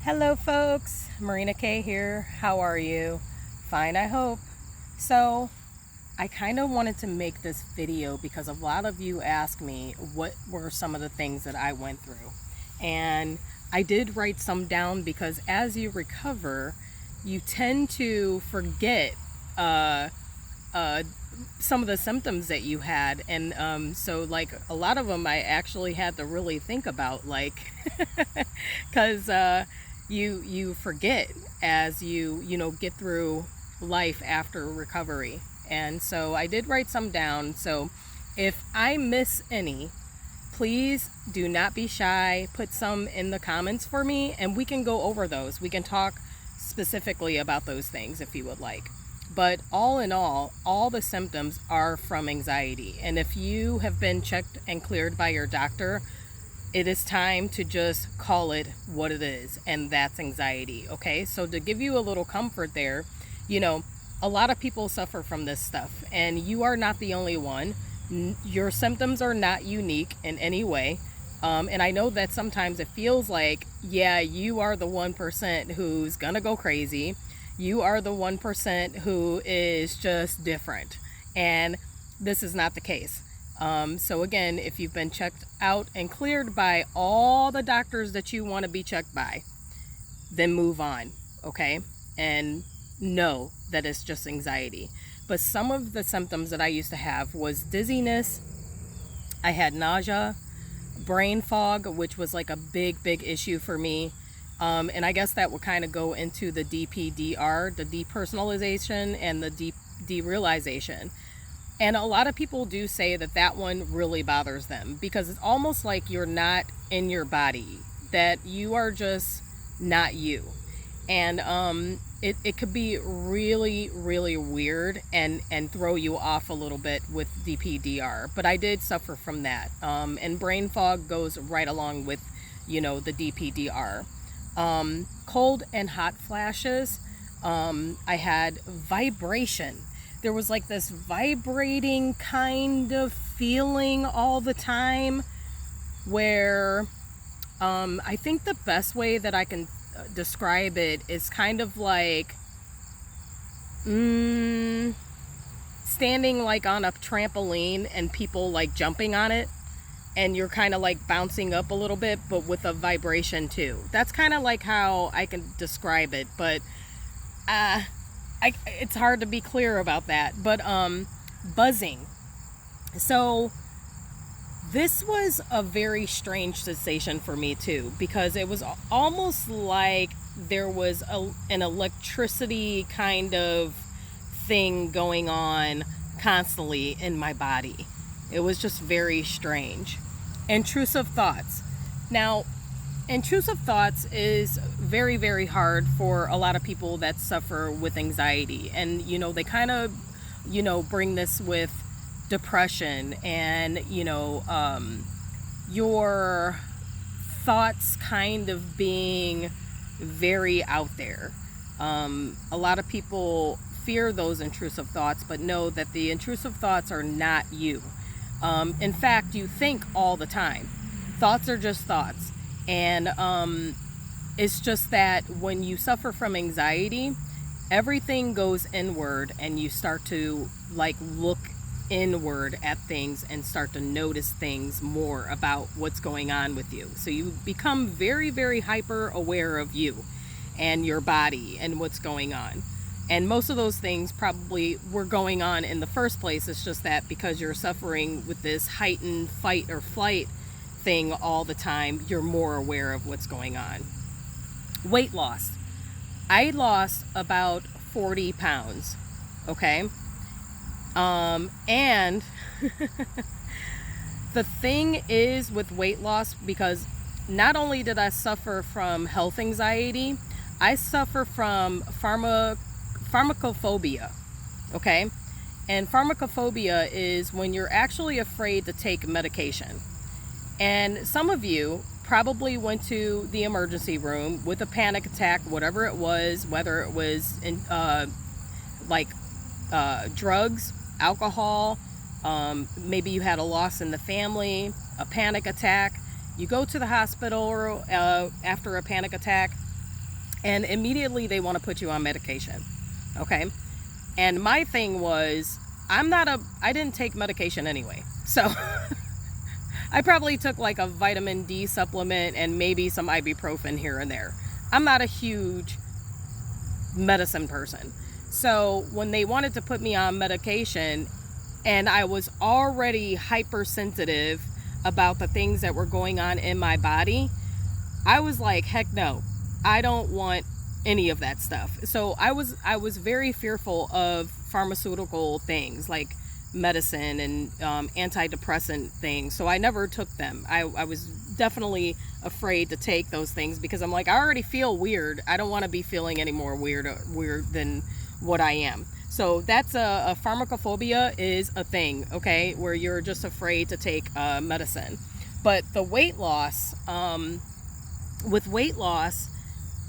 Hello folks, Marina K here. How are you? Fine, I hope. So, I kind of wanted to make this video because a lot of you asked me what were some of the things that I went through. And I did write some down because as you recover, you tend to forget uh, uh, some of the symptoms that you had. And so, like, a lot of them I actually had to really think about, like, because you forget as you get through life after recovery. And so I did write some down. So if I miss any, please do not be shy. Put some in the comments for me and we can go over those. We can talk specifically about those things if you would like. But all in all the symptoms are from anxiety. And if you have been checked and cleared by your doctor, it is time to just call it what it is, and that's anxiety. Okay, so to give you a little comfort there, a lot of people suffer from this stuff, and you are not the only one. Your symptoms are not unique in any way. And I know that sometimes it feels like, yeah, you are the 1% who's gonna go crazy. You are the 1% who is just different. And this is not the case. So again, if you've been checked out and cleared by all the doctors that you want to be checked by, then move on, okay? And know that it's just anxiety. But some of the symptoms that I used to have was dizziness. I had nausea, brain fog, which was like a big issue for me. And I guess that would kind of go into the DPDR, the depersonalization, and the derealization. And a lot of people do say that that one really bothers them because it's almost like you're not in your body, that you are just not you. And it could be really weird and throw you off a little bit with DPDR. But I did suffer from that. And brain fog goes right along with, the DPDR. Cold and hot flashes. I had vibration. There was like this vibrating kind of feeling all the time where I think the best way that I can describe it is kind of like standing like on a trampoline and people like jumping on it and you're kind of like bouncing up a little bit but with a vibration too. That's kind of like how I can describe it, but it's hard to be clear about that. But buzzing. So this was a very strange sensation for me too, because it was almost like there was an electricity kind of thing going on constantly in my body. It was just very strange. Intrusive thoughts. Now, intrusive thoughts is very hard for a lot of people that suffer with anxiety, and they kind of bring this with depression and your thoughts kind of being very out there. A lot of people fear those intrusive thoughts, but know that the intrusive thoughts are not you. In fact, you think all the time. Thoughts are just thoughts. And it's just that when you suffer from anxiety, everything goes inward and you start to like look inward at things and start to notice things more about what's going on with you. So you become very hyper aware of you and your body and what's going on. And most of those things probably were going on in the first place. It's just that because you're suffering with this heightened fight or flight thing all the time, you're more aware of what's going on. Weight loss. I lost about 40 pounds. Okay. And the thing is with weight loss, because not only did I suffer from health anxiety, I suffer from pharmacophobia. Okay. And pharmacophobia is when you're actually afraid to take medication. And some of you probably went to the emergency room with a panic attack, whatever it was, whether it was in drugs, alcohol, maybe you had a loss in the family, a panic attack. You go to the hospital after a panic attack, and immediately they want to put you on medication. Okay. And my thing was, I didn't take medication anyway. So I probably took like a vitamin D supplement and maybe some ibuprofen here and there. I'm not a huge medicine person. So when they wanted to put me on medication, and I was already hypersensitive about the things that were going on in my body, I was like, heck no, I don't want any of that stuff. So I was very fearful of pharmaceutical things like medicine and antidepressant things. So I never took them. I was definitely afraid to take those things because I'm like, I already feel weird. I don't want to be feeling any more weird than what I am. So that's a pharmacophobia is a thing, okay, where you're just afraid to take medicine. But the weight loss, with weight loss,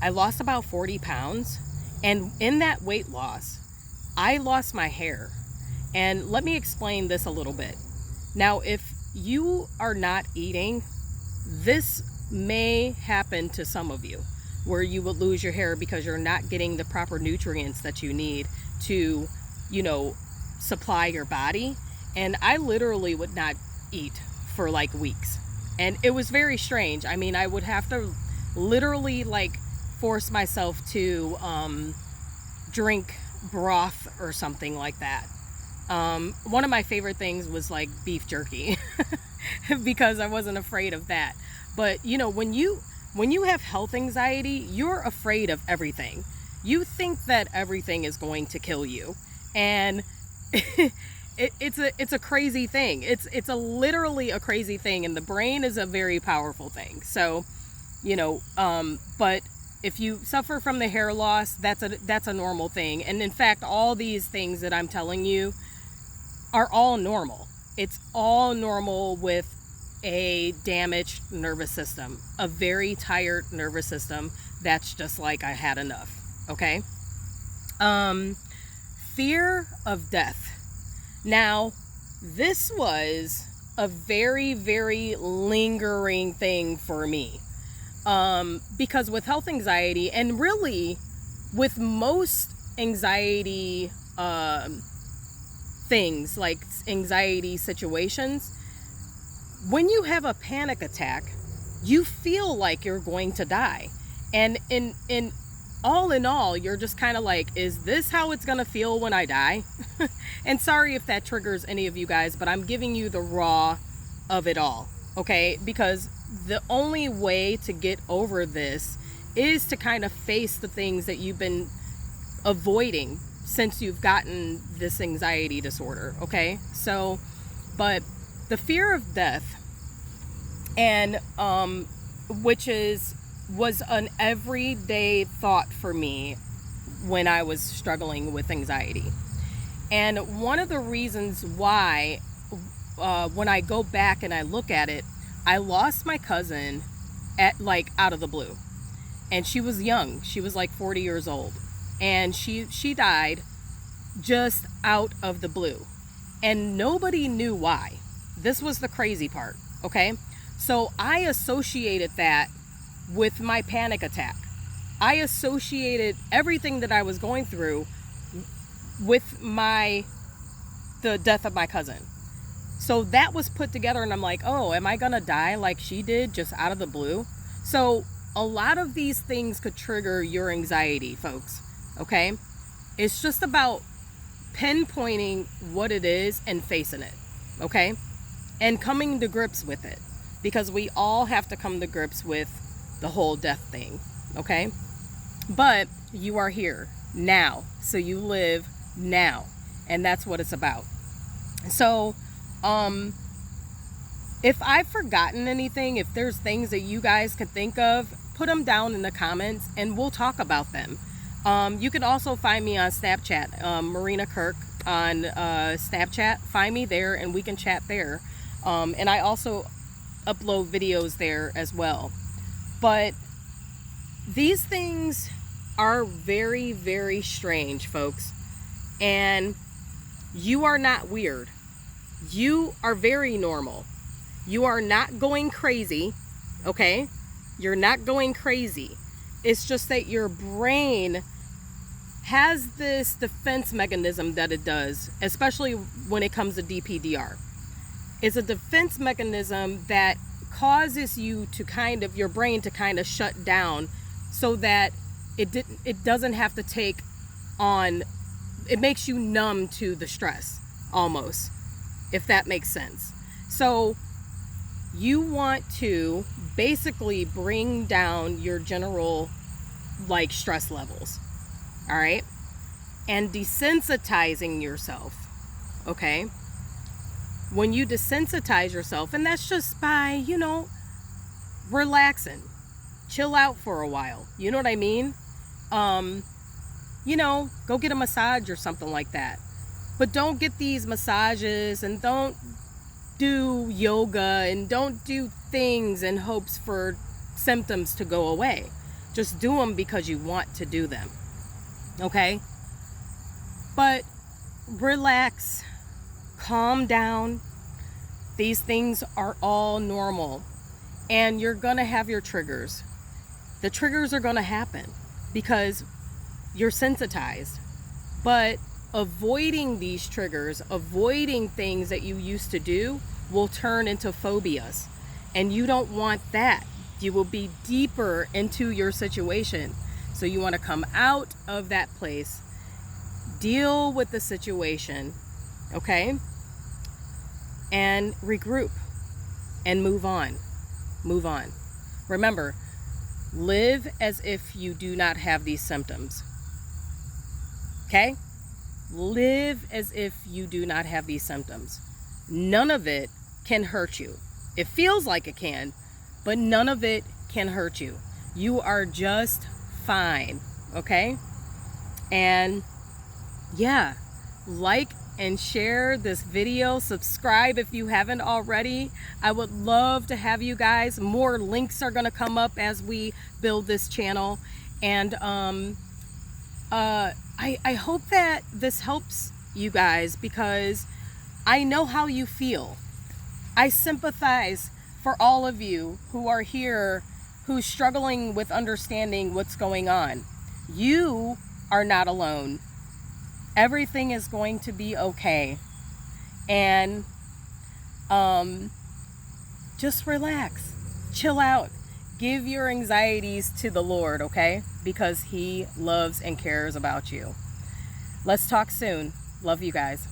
I lost about 40 pounds. And in that weight loss, I lost my hair. And let me explain this a little bit. Now, if you are not eating, this may happen to some of you, where you will lose your hair because you're not getting the proper nutrients that you need to, supply your body. And I literally would not eat for like weeks. And it was very strange. I mean, I would have to literally like force myself to drink broth or something like that. One of my favorite things was like beef jerky because I wasn't afraid of that. But when you have health anxiety, you're afraid of everything. You think that everything is going to kill you, and it's a crazy thing. It's literally a crazy thing, and the brain is a very powerful thing. So, but if you suffer from the hair loss, that's a normal thing. And in fact, all these things that I'm telling you are all normal. It's all normal with a damaged nervous system, a very tired nervous system that's just like, I had enough. Okay. Fear of death. Now, this was a very, very lingering thing for me. Because with health anxiety, and really with most anxiety things, like anxiety situations, when you have a panic attack, you feel like you're going to die. And in all, you're just kind of like, is this how it's going to feel when I die? And sorry if that triggers any of you guys, but I'm giving you the raw of it all, okay? Because the only way to get over this is to kind of face the things that you've been avoiding since you've gotten this anxiety disorder, okay? So, but the fear of death, and which was an everyday thought for me when I was struggling with anxiety. And one of the reasons why, when I go back and I look at it, I lost my cousin out of the blue. And she was young. She was like 40 years old. And she died just out of the blue. And nobody knew why. This was the crazy part, okay? So I associated that with my panic attack. I associated everything that I was going through with the death of my cousin. So that was put together, and I'm like, oh, am I gonna die like she did, just out of the blue? So a lot of these things could trigger your anxiety, folks, okay? It's just about pinpointing what it is and facing it, okay? And coming to grips with it, because we all have to come to grips with the whole death thing, okay? But you are here now, so you live now, and that's what it's about. So if I've forgotten anything, if there's things that you guys could think of, put them down in the comments and we'll talk about them. You can also find me on Snapchat, Marina Kirk on Snapchat. Find me there and we can chat there. And I also upload videos there as well. But these things are very, very strange, folks. And you are not weird. You are very normal. You are not going crazy, okay? You're not going crazy. It's just that your brain has this defense mechanism that it does, especially when it comes to DPDR. It's a defense mechanism that causes you to your brain to kind of shut down so that it doesn't have to take on, it makes you numb to the stress almost, if that makes sense. So you want to basically bring down your general stress levels, all right? And desensitizing yourself, okay? When you desensitize yourself, and that's just by, relaxing, chill out for a while, you know what I mean? Go get a massage or something like that. But don't get these massages and don't do yoga and don't do things in hopes for symptoms to go away. Just do them because you want to do them. Okay? But relax, calm down. These things are all normal. And you're going to have your triggers. The triggers are going to happen because you're sensitized. But avoiding these triggers, avoiding things that you used to do, will turn into phobias. And you don't want that. You will be deeper into your situation. So you want to come out of that place, deal with the situation, okay? And regroup and move on. Move on. Remember, live as if you do not have these symptoms. Okay? Live as if you do not have these symptoms. None of it can hurt you. It feels like it can, but none of it can hurt you. You are just fine, okay? And yeah, like and share this video. Subscribe if you haven't already. I would love to have you guys. More links are going to come up as we build this channel. And I hope that this helps you guys because I know how you feel. I sympathize for all of you who are here, who's struggling with understanding what's going on. You are not alone. Everything is going to be okay. And just relax, chill out, give your anxieties to the Lord, okay? Because He loves and cares about you. Let's talk soon. Love you guys.